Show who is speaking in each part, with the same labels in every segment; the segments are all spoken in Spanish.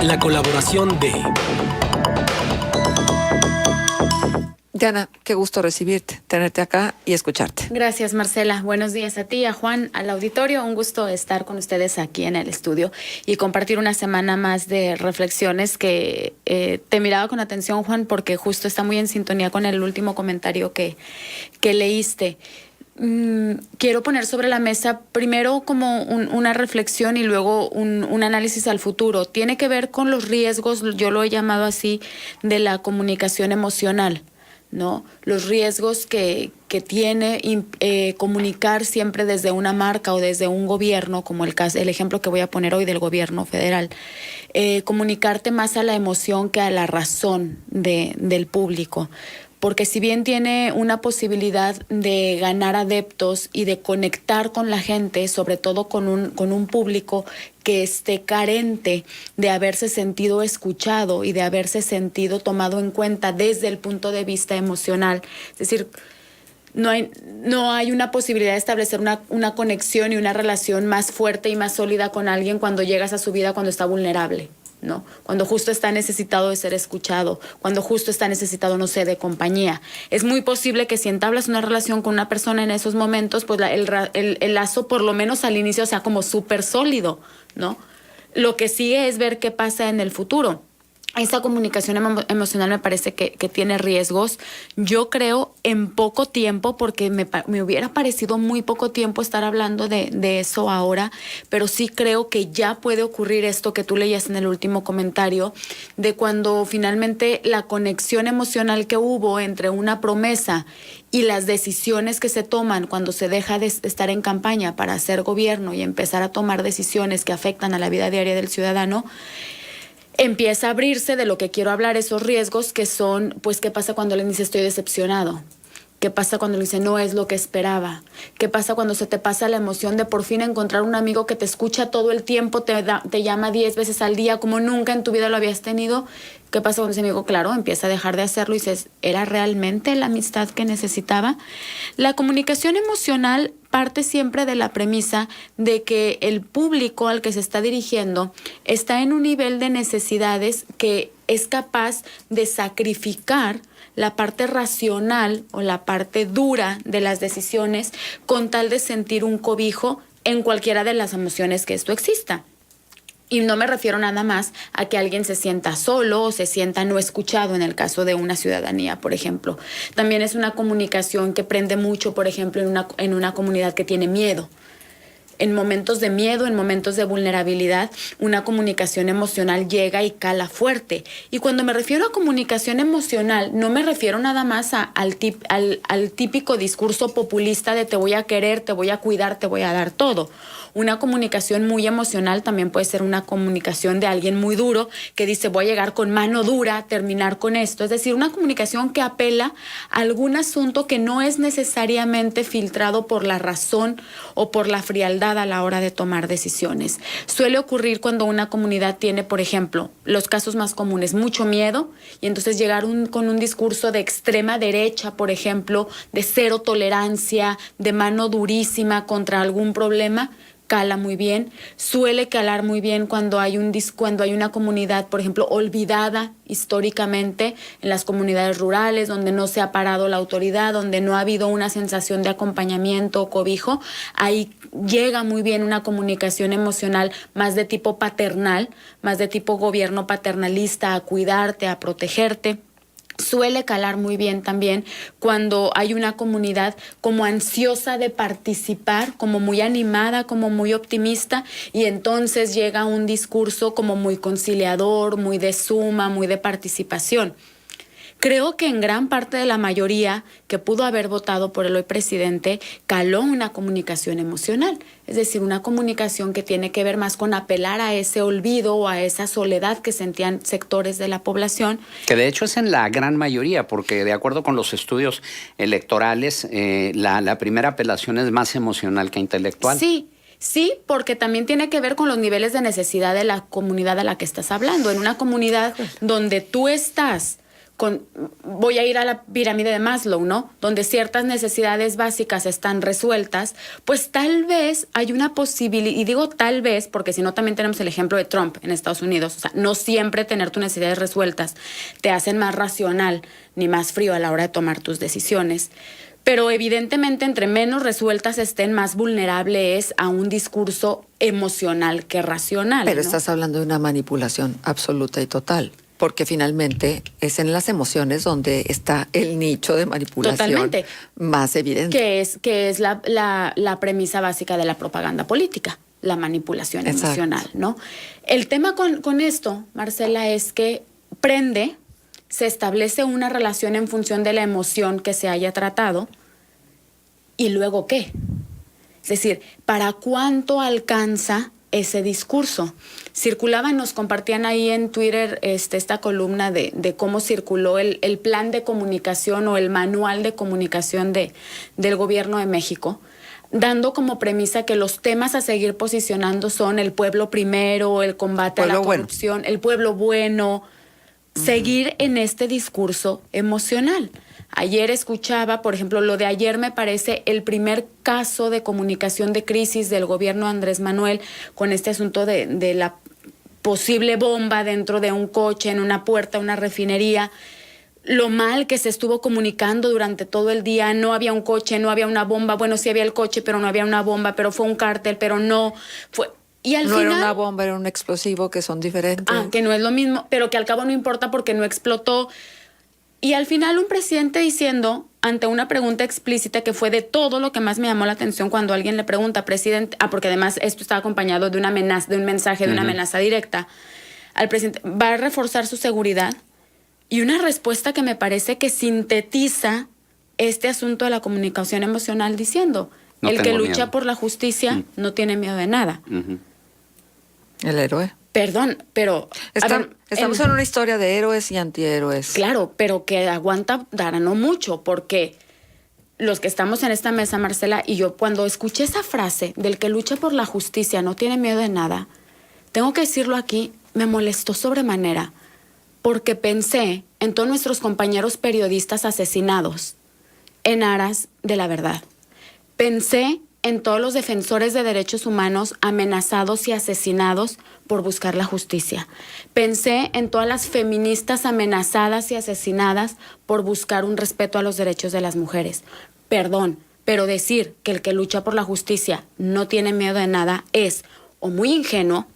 Speaker 1: La colaboración de...
Speaker 2: Diana, qué gusto recibirte, tenerte acá y escucharte.
Speaker 3: Gracias, Marcela. Buenos días a ti, a Juan, al auditorio. Un gusto estar con ustedes aquí en el estudio y compartir una semana más de reflexiones que te miraba con atención, Juan, porque justo está muy en sintonía con el último comentario que leíste. Quiero poner sobre la mesa primero como una reflexión y luego un análisis al futuro. Tiene que ver con los riesgos, yo lo he llamado así, de la comunicación emocional, ¿no? Los riesgos que tiene comunicar siempre desde una marca o desde un gobierno, como el ejemplo que voy a poner hoy del gobierno federal. Comunicarte más a la emoción que a la razón del público. Porque si bien tiene una posibilidad de ganar adeptos y de conectar con la gente, sobre todo con un público que esté carente de haberse sentido escuchado y de haberse sentido tomado en cuenta desde el punto de vista emocional. Es decir, no hay una posibilidad de establecer una conexión y una relación más fuerte y más sólida con alguien cuando llegas a su vida cuando está vulnerable, ¿no? Cuando justo está necesitado de ser escuchado, cuando justo está necesitado, no sé, de compañía. Es muy posible que si entablas una relación con una persona en esos momentos, pues el lazo, por lo menos al inicio, sea como súper sólido, ¿no? Lo que sigue es ver qué pasa en el futuro. Esa comunicación emocional me parece que tiene riesgos. Yo creo en poco tiempo, porque me hubiera parecido muy poco tiempo estar hablando de eso ahora, pero sí creo que ya puede ocurrir esto que tú leías en el último comentario, de cuando finalmente la conexión emocional que hubo entre una promesa y las decisiones que se toman cuando se deja de estar en campaña para hacer gobierno y empezar a tomar decisiones que afectan a la vida diaria del ciudadano, empieza a abrirse de lo que quiero hablar, esos riesgos que son, pues, ¿qué pasa cuando le dice estoy decepcionado? ¿Qué pasa cuando le dice no es lo que esperaba? ¿Qué pasa cuando se te pasa la emoción de por fin encontrar un amigo que te escucha todo el tiempo, te llama 10 veces al día como nunca en tu vida lo habías tenido? ¿Qué pasa cuando ese amigo, claro, empieza a dejar de hacerlo y dices, ¿era realmente la amistad que necesitaba? La comunicación emocional parte siempre de la premisa de que el público al que se está dirigiendo está en un nivel de necesidades que es capaz de sacrificar la parte racional o la parte dura de las decisiones con tal de sentir un cobijo en cualquiera de las emociones que esto exista. Y no me refiero nada más a que alguien se sienta solo o se sienta no escuchado en el caso de una ciudadanía, por ejemplo. También es una comunicación que prende mucho, por ejemplo, en una comunidad que tiene miedo. En momentos de miedo, en momentos de vulnerabilidad, una comunicación emocional llega y cala fuerte. Y cuando me refiero a comunicación emocional, no me refiero nada más al típico discurso populista de te voy a querer, te voy a cuidar, te voy a dar todo. Una comunicación muy emocional también puede ser una comunicación de alguien muy duro que dice voy a llegar con mano dura, terminar con esto. Es decir, una comunicación que apela a algún asunto que no es necesariamente filtrado por la razón o por la frialdad a la hora de tomar decisiones. Suele ocurrir cuando una comunidad tiene, por ejemplo, los casos más comunes, mucho miedo, y entonces llegar con un discurso de extrema derecha, por ejemplo, de cero tolerancia, de mano durísima contra algún problema, cala muy bien. Suele calar muy bien cuando hay una comunidad, por ejemplo, olvidada históricamente, en las comunidades rurales, donde no se ha parado la autoridad, donde no ha habido una sensación de acompañamiento o cobijo. Ahí llega muy bien una comunicación emocional más de tipo paternal, más de tipo gobierno paternalista, a cuidarte, a protegerte. Suele calar muy bien también cuando hay una comunidad como ansiosa de participar, como muy animada, como muy optimista, y entonces llega un discurso como muy conciliador, muy de suma, muy de participación. Creo que en gran parte de la mayoría que pudo haber votado por el hoy presidente caló una comunicación emocional, es decir, una comunicación que tiene que ver más con apelar a ese olvido o a esa soledad que sentían sectores de la población.
Speaker 4: Que de hecho es en la gran mayoría, porque de acuerdo con los estudios electorales, la primera apelación es más emocional que intelectual.
Speaker 3: Sí, porque también tiene que ver con los niveles de necesidad de la comunidad a la que estás hablando. En una comunidad donde tú estás voy a ir a la pirámide de Maslow, ¿no? Donde ciertas necesidades básicas están resueltas, pues tal vez hay una posibilidad, y digo tal vez porque si no también tenemos el ejemplo de Trump en Estados Unidos, o sea, no siempre tener tus necesidades resueltas te hacen más racional ni más frío a la hora de tomar tus decisiones. Pero evidentemente entre menos resueltas estén, más vulnerable es a un discurso emocional que racional.
Speaker 2: Pero
Speaker 3: ¿no?
Speaker 2: estás hablando de una manipulación absoluta y total, porque finalmente es en las emociones donde está el nicho de manipulación
Speaker 3: Totalmente.
Speaker 2: más evidente.
Speaker 3: Que es la premisa básica de la propaganda política, la manipulación
Speaker 2: Exacto.
Speaker 3: emocional, ¿no? El tema con esto, Marcela, es que se establece una relación en función de la emoción que se haya tratado, ¿y luego qué? Es decir, ¿para cuánto alcanza ese discurso? Nos compartían ahí en Twitter esta columna de cómo circuló el plan de comunicación o el manual de comunicación del gobierno de México, dando como premisa que los temas a seguir posicionando son el pueblo primero, el combate a la corrupción, el pueblo bueno, seguir en este discurso emocional. Ayer escuchaba, por ejemplo, lo de ayer me parece el primer caso de comunicación de crisis del gobierno de Andrés Manuel con este asunto de la posible bomba dentro de un coche, en una puerta, una refinería. Lo mal que se estuvo comunicando durante todo el día, no había un coche, no había una bomba, bueno, sí había el coche, pero no había una bomba, pero fue un cártel, pero no fue... Y al
Speaker 2: no
Speaker 3: final,
Speaker 2: era una bomba, era un explosivo, que son diferentes.
Speaker 3: que no es lo mismo, pero que al cabo no importa porque no explotó. Y al final un presidente diciendo, ante una pregunta explícita que fue de todo lo que más me llamó la atención cuando alguien le pregunta, presidente, porque además esto está acompañado de una amenaza, de un mensaje, de una amenaza directa, al presidente, ¿va a reforzar su seguridad? Y una respuesta que me parece que sintetiza este asunto de la comunicación emocional diciendo,
Speaker 4: No
Speaker 3: el que
Speaker 4: tengo
Speaker 3: lucha
Speaker 4: miedo.
Speaker 3: por la justicia no tiene miedo de nada.
Speaker 2: El héroe.
Speaker 3: Perdón, pero...
Speaker 2: Estamos en una historia de héroes y antihéroes.
Speaker 3: Claro, pero que dará no mucho, porque los que estamos en esta mesa, Marcela, y yo, cuando escuché esa frase del que lucha por la justicia no tiene miedo de nada, tengo que decirlo aquí, me molestó sobremanera, porque pensé en todos nuestros compañeros periodistas asesinados en aras de la verdad. Pensé en todos los defensores de derechos humanos amenazados y asesinados por buscar la justicia. Pensé en todas las feministas amenazadas y asesinadas por buscar un respeto a los derechos de las mujeres. Perdón, pero decir que el que lucha por la justicia no tiene miedo de nada es o muy ingenuo,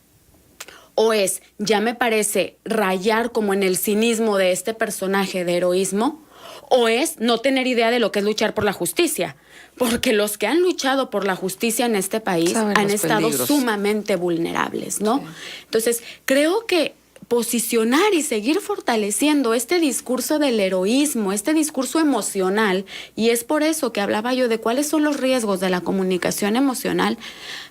Speaker 3: o es, ya me parece, rayar como en el cinismo de este personaje de heroísmo, o es no tener idea de lo que es luchar por la justicia. Porque los que han luchado por la justicia en este país han estado sumamente vulnerables, ¿no? Sí. Entonces, creo que posicionar y seguir fortaleciendo este discurso del heroísmo, este discurso emocional, y es por eso que hablaba yo de cuáles son los riesgos de la comunicación emocional,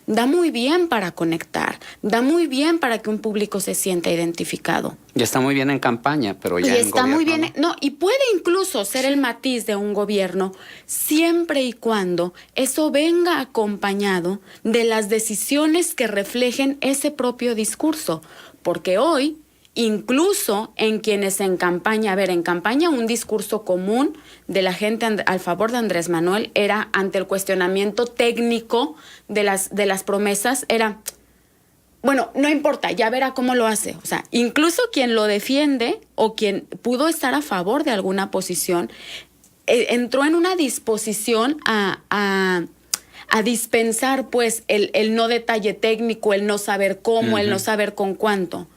Speaker 3: da muy bien para conectar, da muy bien para que un público se sienta identificado.
Speaker 4: Y está muy bien en campaña, pero ya
Speaker 3: y
Speaker 4: en
Speaker 3: está
Speaker 4: gobierno,
Speaker 3: muy bien,
Speaker 4: ¿no?
Speaker 3: no, y puede incluso ser el matiz de un gobierno siempre y cuando eso venga acompañado de las decisiones que reflejen ese propio discurso, porque hoy incluso en quienes en campaña, en campaña un discurso común de la gente al favor de Andrés Manuel era, ante el cuestionamiento técnico de las promesas, era, bueno, no importa, ya verá cómo lo hace. O sea, incluso quien lo defiende o quien pudo estar a favor de alguna posición, entró en una disposición a dispensar pues el no detalle técnico, el no saber cómo, el no saber con cuánto,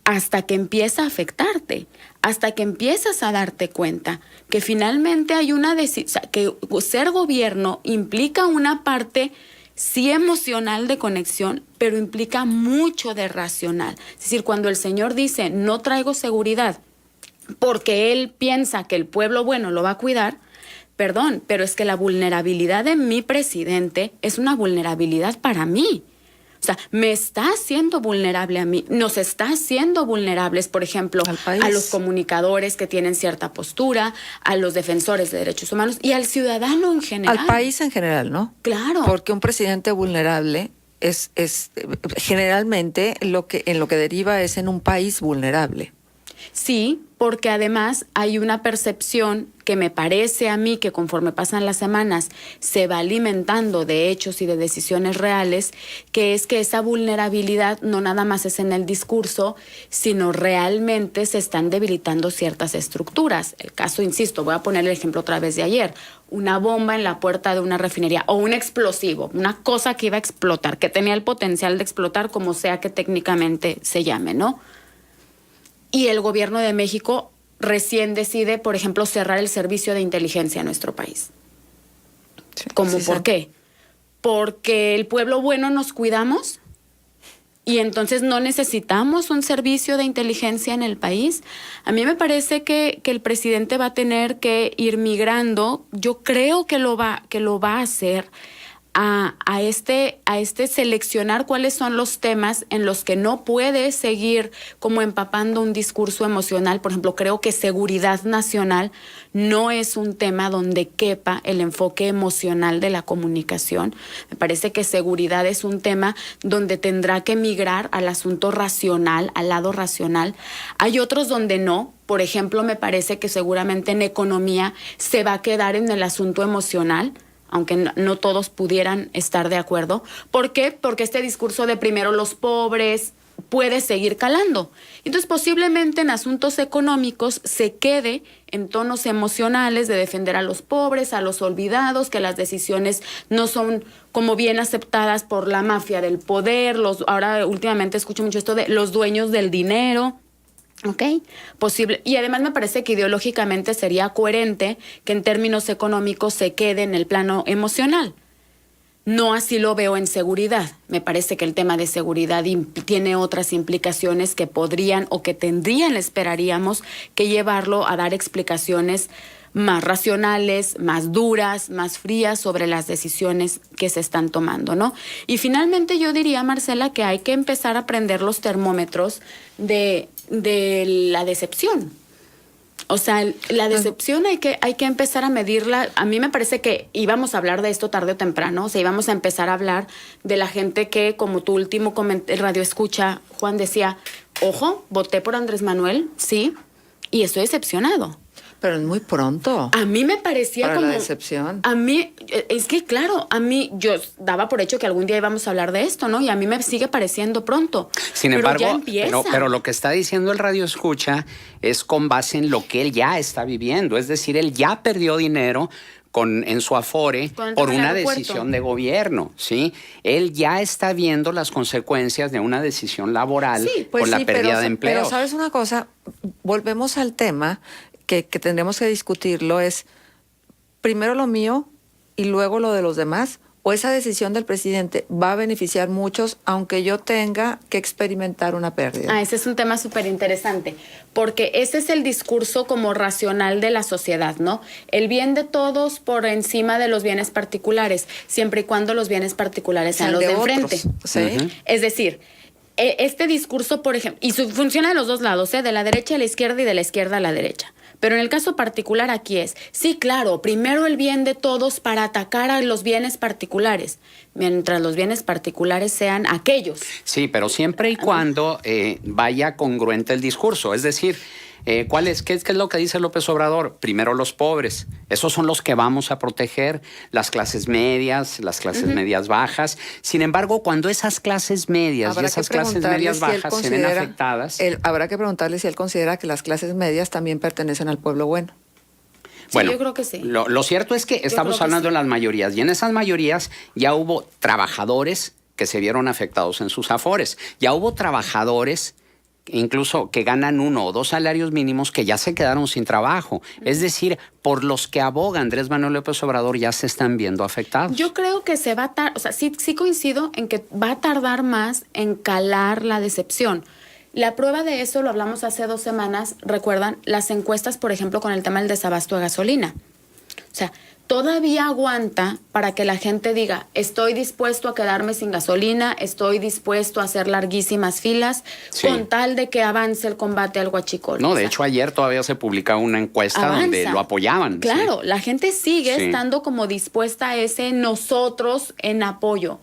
Speaker 3: hasta que empieza a afectarte, hasta que empiezas a darte cuenta que finalmente hay una decisión, que ser gobierno implica una parte sí emocional de conexión, pero implica mucho de racional. Es decir, cuando el señor dice no traigo seguridad porque él piensa que el pueblo bueno lo va a cuidar, perdón, pero es que la vulnerabilidad de mi presidente es una vulnerabilidad para mí. O sea, me está haciendo vulnerable a mí, nos está haciendo vulnerables, por ejemplo, a los comunicadores que tienen cierta postura, a los defensores de derechos humanos y al ciudadano en general.
Speaker 2: Al país en general, ¿no?
Speaker 3: Claro.
Speaker 2: Porque un presidente vulnerable es generalmente en lo que deriva es en un país vulnerable.
Speaker 3: Sí, porque además hay una percepción que me parece a mí que conforme pasan las semanas se va alimentando de hechos y de decisiones reales, que es que esa vulnerabilidad no nada más es en el discurso, sino realmente se están debilitando ciertas estructuras. El caso, insisto, voy a poner el ejemplo otra vez de ayer, una bomba en la puerta de una refinería o un explosivo, una cosa que iba a explotar, que tenía el potencial de explotar como sea que técnicamente se llame, ¿no? Y el gobierno de México recién decide, por ejemplo, cerrar el servicio de inteligencia en nuestro país.
Speaker 2: Sí,
Speaker 3: ¿Cómo
Speaker 2: sí,
Speaker 3: por
Speaker 2: sí.
Speaker 3: qué? Porque el pueblo bueno nos cuidamos y entonces no necesitamos un servicio de inteligencia en el país. A mí me parece que el presidente va a tener que ir migrando. Yo creo que lo va a hacer a este seleccionar cuáles son los temas en los que no puede seguir como empapando un discurso emocional. Por ejemplo, creo que seguridad nacional no es un tema donde quepa el enfoque emocional de la comunicación. Me parece que seguridad es un tema donde tendrá que migrar al asunto racional, al lado racional. Hay otros donde no. Por ejemplo, me parece que seguramente en economía se va a quedar en el asunto emocional, aunque no todos pudieran estar de acuerdo. ¿Por qué? Porque este discurso de primero los pobres puede seguir calando. Entonces, posiblemente en asuntos económicos se quede en tonos emocionales de defender a los pobres, a los olvidados, que las decisiones no son como bien aceptadas por la mafia del poder. Ahora últimamente escucho mucho esto de los dueños del dinero. ¿Ok? Posible. Y además me parece que ideológicamente sería coherente que en términos económicos se quede en el plano emocional. No así lo veo en seguridad. Me parece que el tema de seguridad tiene otras implicaciones que podrían o que tendrían, esperaríamos, que llevarlo a dar explicaciones más racionales, más duras, más frías sobre las decisiones que se están tomando, ¿no? Y finalmente yo diría, Marcela, que hay que empezar a prender los termómetros de la decepción. O sea, la decepción hay que empezar a medirla. A mí me parece que íbamos a hablar de esto tarde o temprano. O sea, íbamos a empezar a hablar de la gente que, como tu último radio escucha, Juan decía, ojo, voté por Andrés Manuel, sí, y estoy decepcionado.
Speaker 2: Pero es muy pronto.
Speaker 3: A mí me parecía
Speaker 2: para
Speaker 3: como...
Speaker 2: la decepción.
Speaker 3: A mí, es que claro, yo daba por hecho que algún día íbamos a hablar de esto, ¿no? Y a mí me sigue pareciendo pronto.
Speaker 4: Sin embargo,
Speaker 3: ya empieza.
Speaker 4: pero lo que está diciendo el radio escucha es con base en lo que él ya está viviendo. Es decir, él ya perdió dinero en su Afore por una decisión de gobierno, ¿sí? Él ya está viendo las consecuencias de una decisión laboral por la pérdida de empleos.
Speaker 2: Pero ¿sabes una cosa? Volvemos al tema que tendremos que discutirlo, es primero lo mío y luego lo de los demás, o esa decisión del presidente va a beneficiar a muchos aunque yo tenga que experimentar una pérdida.
Speaker 3: Ese es un tema súper interesante, porque ese es el discurso como racional de la sociedad, ¿no? El bien de todos por encima de los bienes particulares, siempre y cuando los bienes particulares sean los de enfrente.
Speaker 2: ¿Sí?
Speaker 3: Es decir, este discurso, por ejemplo, y funciona de los dos lados, de la derecha a la izquierda y de la izquierda a la derecha. Pero en el caso particular aquí es, sí, claro, primero el bien de todos para atacar a los bienes particulares, mientras los bienes particulares sean aquellos.
Speaker 4: Sí, pero siempre y cuando vaya congruente el discurso. Es decir, ¿qué es lo que dice López Obrador? Primero los pobres. Esos son los que vamos a proteger, las clases medias, las clases medias bajas. Sin embargo, cuando esas clases medias y esas clases medias bajas se ven afectadas...
Speaker 2: Habrá que preguntarle si él considera que las clases medias también pertenecen al pueblo bueno.
Speaker 4: Bueno,
Speaker 3: sí, yo creo que sí.
Speaker 4: Lo cierto es que estamos hablando de las mayorías, y en esas mayorías ya hubo trabajadores que se vieron afectados en sus afores. Ya hubo trabajadores incluso que ganan 1 o 2 salarios mínimos que ya se quedaron sin trabajo. Es decir, por los que aboga Andrés Manuel López Obrador ya se están viendo afectados.
Speaker 3: Yo creo que se va a tardar, o sea, sí coincido en que va a tardar más en calar la decepción. La prueba de eso lo hablamos hace 2 semanas, recuerdan, las encuestas, por ejemplo, con el tema del desabasto de gasolina. O sea, todavía aguanta para que la gente diga, estoy dispuesto a quedarme sin gasolina, estoy dispuesto a hacer larguísimas filas, con tal de que avance el combate al huachicol.
Speaker 4: No, de hecho ayer todavía se publicaba una encuesta donde lo apoyaban.
Speaker 3: Claro, la gente sigue estando como dispuesta a ese nosotros en apoyo.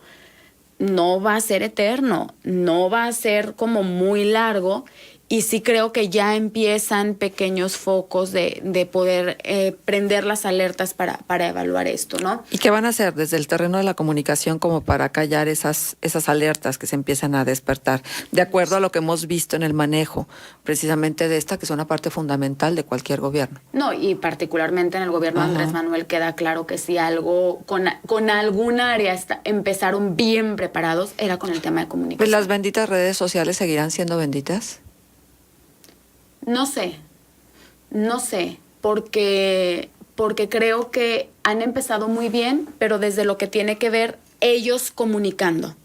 Speaker 3: No va a ser eterno, no va a ser como muy largo. Y sí creo que ya empiezan pequeños focos de poder prender las alertas para evaluar esto, ¿no?
Speaker 2: ¿Y qué van a hacer desde el terreno de la comunicación como para callar esas alertas que se empiezan a despertar? De acuerdo a lo que hemos visto en el manejo precisamente de esta, que es una parte fundamental de cualquier gobierno.
Speaker 3: No, y particularmente en el gobierno de
Speaker 2: Ajá.
Speaker 3: Andrés Manuel queda claro que si algo con algún área empezaron bien preparados, era con el tema de
Speaker 2: Pues
Speaker 3: comunicación.
Speaker 2: las benditas redes sociales seguirán siendo benditas.
Speaker 3: No sé, porque creo que han empezado muy bien, pero desde lo que tiene que ver ellos comunicando.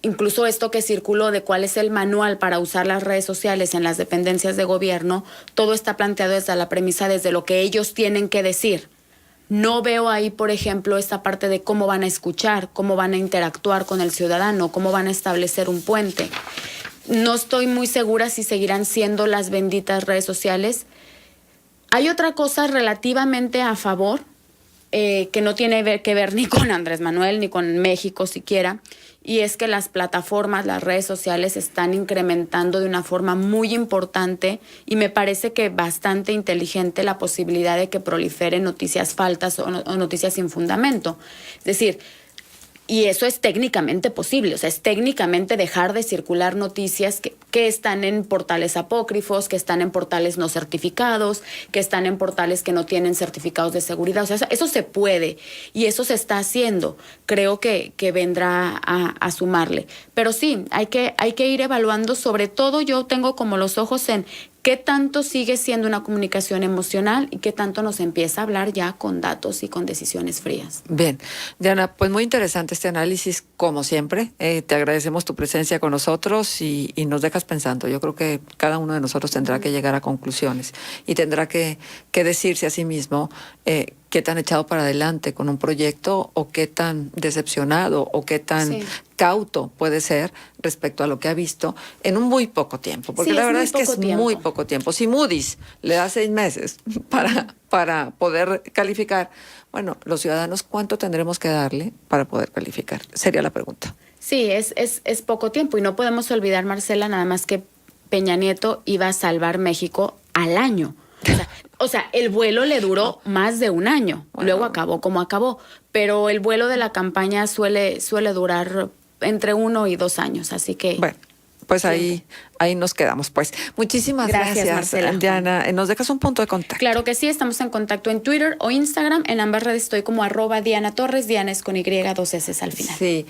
Speaker 3: Incluso esto que circuló de cuál es el manual para usar las redes sociales en las dependencias de gobierno, todo está planteado desde la premisa, desde lo que ellos tienen que decir. No veo ahí, por ejemplo, esta parte de cómo van a escuchar, cómo van a interactuar con el ciudadano, cómo van a establecer un puente. No estoy muy segura si seguirán siendo las benditas redes sociales. Hay otra cosa relativamente a favor, que no tiene que ver ni con Andrés Manuel ni con México siquiera, y es que las plataformas, las redes sociales están incrementando de una forma muy importante y me parece que bastante inteligente la posibilidad de que proliferen noticias falsas o noticias sin fundamento. Es decir, y eso es técnicamente posible, o sea, es técnicamente dejar de circular noticias que están en portales apócrifos, que están en portales no certificados, que están en portales que no tienen certificados de seguridad. O sea, eso se puede y eso se está haciendo. Creo que vendrá a sumarle. Pero sí, hay que ir evaluando. Sobre todo yo tengo como los ojos en qué tanto sigue siendo una comunicación emocional y qué tanto nos empieza a hablar ya con datos y con decisiones frías.
Speaker 2: Bien, Diana, pues muy interesante este análisis, como siempre. Te agradecemos tu presencia con nosotros y nos dejas pensando. Yo creo que cada uno de nosotros tendrá que llegar a conclusiones y tendrá que decirse a sí mismo qué tan echado para adelante con un proyecto o qué tan decepcionado o qué tan cauto puede ser respecto a lo que ha visto en un muy poco tiempo. Porque la verdad es que es muy poco tiempo. Si Moody's le da 6 meses para poder calificar, bueno, los ciudadanos, ¿cuánto tendremos que darle para poder calificar? Sería la pregunta.
Speaker 3: Sí, es poco tiempo y no podemos olvidar, Marcela, nada más que Peña Nieto iba a salvar México al año. O sea, el vuelo le duró más de un año. Bueno, luego acabó como acabó. Pero el vuelo de la campaña suele durar entre 1 y 2 años. Así que...
Speaker 2: Bueno, pues ahí nos quedamos. Pues muchísimas gracias
Speaker 3: Marcela.
Speaker 2: Diana. ¿Nos dejas un punto de contacto?
Speaker 3: Claro que sí, estamos en contacto en Twitter o Instagram. En ambas redes estoy como @Diana Torres. Diana es con Y, 2 S al final.
Speaker 2: Sí.